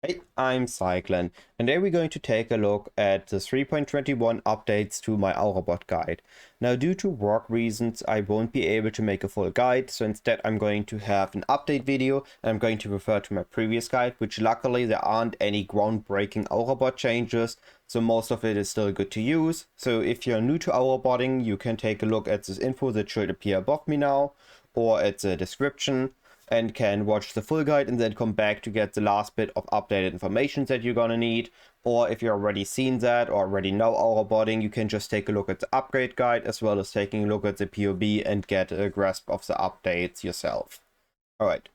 Hey, I'm Cyclone, and today we're going to take a look at the 3.21 updates to my Aurabot guide. Now, due to work reasons, I won't be able to make a full guide, so instead I'm going to have an update video, and I'm going to refer to my previous guide, which luckily there aren't any groundbreaking Aurabot changes, so most of it is still good to use. So if you're new to Aurabotting, you can take a look at this info that should appear above me now, or at the description, and can watch the full guide and then come back to get the last bit of updated information that you're gonna need. Or if you've already seen that or already know Aurabotting, you can just take a look at the upgrade guide as well as taking a look at the POB and get a grasp of the updates yourself. Alright,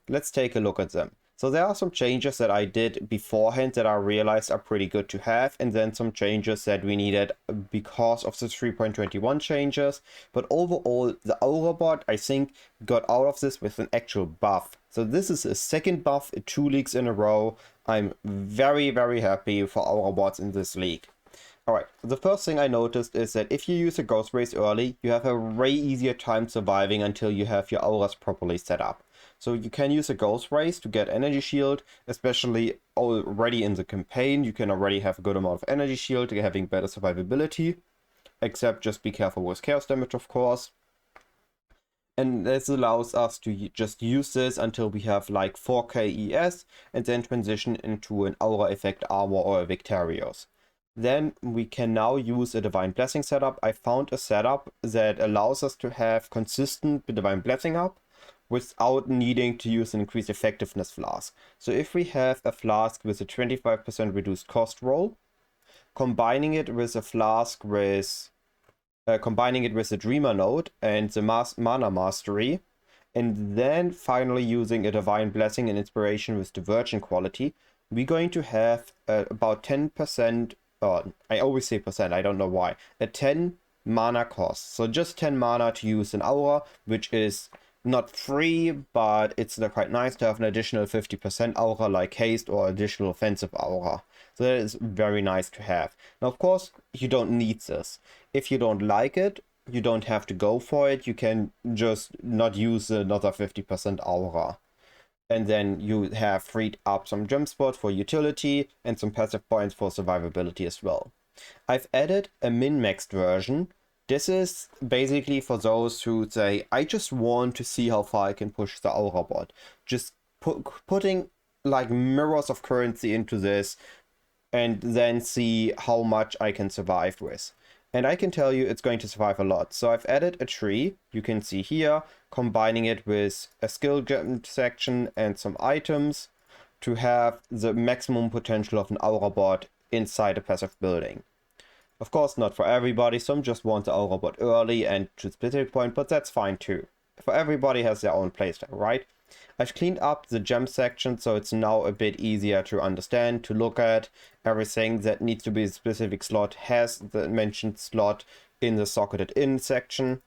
let's take a look at them. So there are some changes that I did beforehand that I realized are pretty good to have, and then some changes that we needed because of the 3.21 changes. But overall, the Aurabot, I think, got out of this with an actual buff. So this is a second buff in 2 leagues in a row. I'm very, very happy for Aurabots in this league. Alright, the first thing I noticed is that if you use a Ghost Race early, you have a way easier time surviving until you have your auras properly set up. So you can use a Ghost Race to get Energy Shield, especially already in the campaign. You can already have a good amount of Energy Shield, having better survivability. Except just be careful with Chaos Damage, of course. And this allows us to just use this until we have like 4k ES, and then transition into an Aura Effect Armor or a Victorious. Then we can now use a Divine Blessing setup. I found a setup that allows us to have consistent Divine Blessing up without needing to use an increased effectiveness flask. So if we have a flask with a 25% reduced cost roll, combining it with a flask with combining it with the Dreamer node and the Mana Mastery, and then finally using a Divine Blessing and Inspiration with the Virgin quality, we're going to have about 10%, I always say percent, I don't know why, a 10 mana cost. So just 10 mana to use an aura, which is not free, but it's quite nice to have an additional 50% aura like haste or additional offensive aura. So that is very nice to have. Now, of course, you don't need this. If you don't like it, you don't have to go for it. You can just not use another 50% aura. And then you have freed up some gem spots for utility and some passive points for survivability as well. I've added a min-maxed version. This is basically for those who say, I just want to see how far I can push the Aurabot. Just putting like mirrors of currency into this and then see how much I can survive with. And I can tell you it's going to survive a lot. So I've added a tree, you can see here, combining it with a skill gem section and some items to have the maximum potential of an Aurabot inside a passive building. Of course, not for everybody. Some just want the Aurabot early and to specific point, but that's fine too. For everybody has their own playstyle, right? I've cleaned up the gem section, so it's now a bit easier to understand, to look at. Everything that needs to be a specific slot has the mentioned slot in the socketed in section.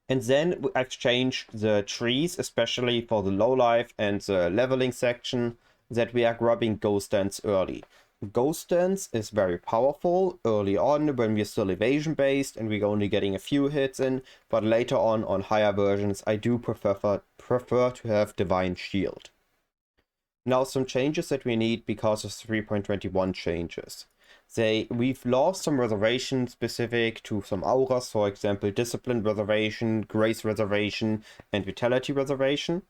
And then I've changed the trees, especially for the low life and the leveling section, that we are grabbing ghost dance early. Ghost dance is very powerful early on when we're still evasion based and we're only getting a few hits in, but later on higher versions I do prefer to have Divine Shield. Now some changes that we need because of 3.21 changes. We've lost some reservation specific to some auras, for example Discipline Reservation, Grace Reservation and Vitality Reservation.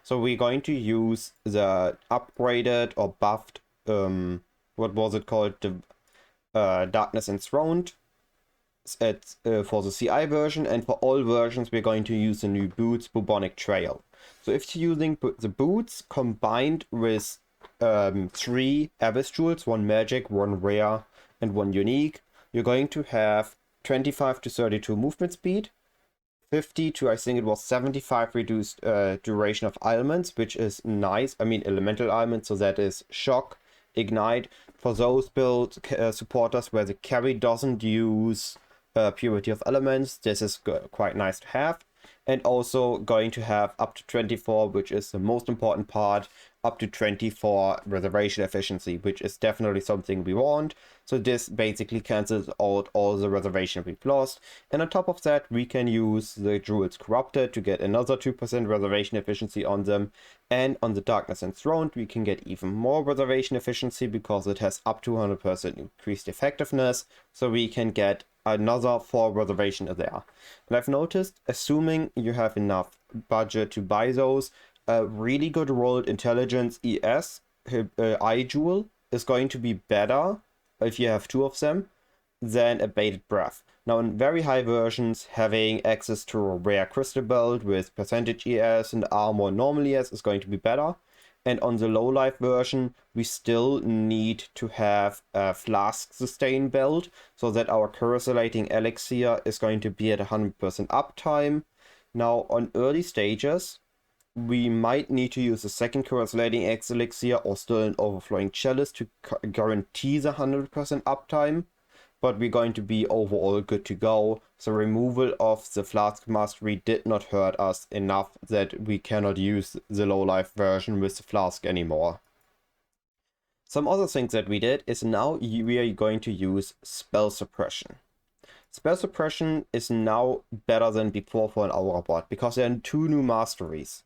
So we're going to use the upgraded or buffed what was it called? The Darkness Enthroned for the CI version, and for all versions we're going to use the new boots Bubonic Trail. So if you're using the boots combined with 3 Abyss Jewels, 1 magic, 1 rare and 1 unique, you're going to have 25 to 32 movement speed, 50 to I think it was 75 reduced duration of ailments, which is nice. I mean elemental ailments, so that is shock, ignite. For those build supporters where the carry doesn't use purity of elements, this is quite nice to have. And also going to have up to 24, which is the most important part up to 20 for reservation efficiency, which is definitely something we want. So this basically cancels out all the reservation we've lost. And on top of that, we can use the Druids Corrupted to get another 2% reservation efficiency on them. And on the Darkness Enthroned, we can get even more reservation efficiency because it has up to 100% increased effectiveness. So we can get another 4 reservation there. And I've noticed, assuming you have enough budget to buy those, a really good rolled intelligence ES eye jewel is going to be better if you have 2 of them than a baited breath. Now in very high versions, having access to a rare crystal belt with percentage ES and armor normal ES is going to be better. And on the low life version, we still need to have a Flask sustain belt so that our correlating elixir is going to be at 100% uptime. Now on early stages, we might need to use a second correlating elixir or still an overflowing chalice to guarantee the 100% uptime. But we're going to be overall good to go. So removal of the Flask Mastery did not hurt us enough that we cannot use the low life version with the Flask anymore. Some other things that we did is now we are going to use Spell Suppression. Spell Suppression is now better than before for an Aurabot because there are 2 new Masteries.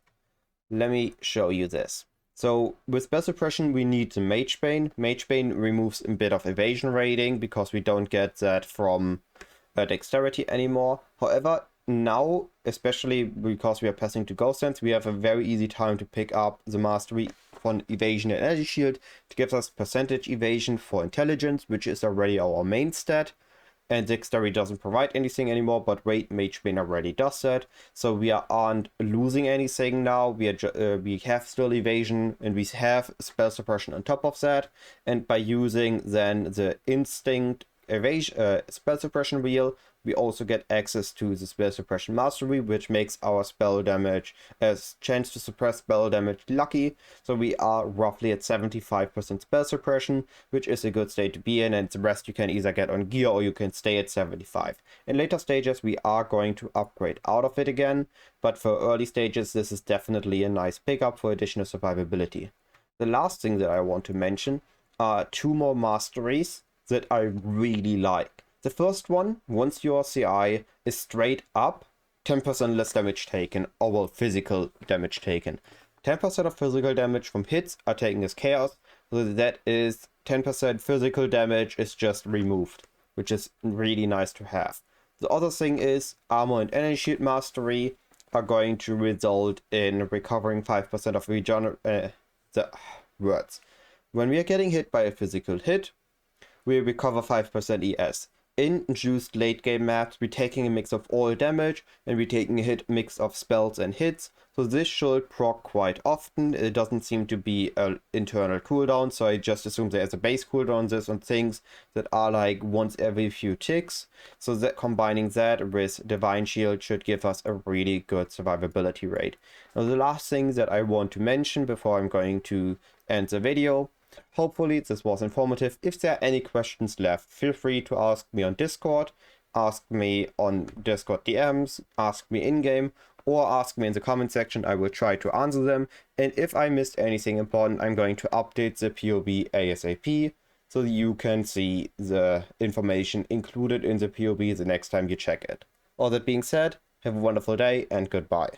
Let me show you this. So with Spell Suppression, we need the Mage Bane. Mage Bane removes a bit of evasion rating because we don't get that from dexterity anymore. However, now, especially because we are passing to Ghost Sense, we have a very easy time to pick up the Mastery for evasion and energy shield to give us percentage evasion for intelligence, which is already our main stat. And dexterity doesn't provide anything anymore, but wait, Mage Bane already does that. So we aren't losing anything now. We have still evasion and we have Spell Suppression on top of that. And by using then the Instinct evasion Spell Suppression wheel, we also get access to the Spell Suppression Mastery, which makes our spell damage as chance to suppress spell damage lucky. So we are roughly at 75% spell suppression, which is a good state to be in, and the rest you can either get on gear or you can stay at 75. In later stages we are going to upgrade out of it again, but for early stages this is definitely a nice pickup for additional survivability. The last thing that I want to mention are 2 more Masteries that I really like. The first one, once your CI is straight up, 10% less damage taken, or well, physical damage taken. 10% of physical damage from hits are taken as chaos, so that is 10% physical damage is just removed, which is really nice to have. The other thing is armor and energy shield mastery are going to result in recovering 5% of When we are getting hit by a physical hit, we recover 5% ES. In juiced late game maps, we're taking a mix of all damage and we're taking a mix of spells and hits. So this should proc quite often. It doesn't seem to be an internal cooldown, so I just assume there's a base cooldown on this on things that are like once every few ticks. So that combining that with Divine Shield should give us a really good survivability rate. Now the last thing that I want to mention before I'm going to end the video. Hopefully this was informative. If there are any questions left, feel free to ask me on Discord, ask me on Discord DMs, ask me in-game, or ask me in the comment section. I will try to answer them. And if I missed anything important, I'm going to update the POB ASAP, so you can see the information included in the POB the next time you check it. All that being said, have a wonderful day and goodbye.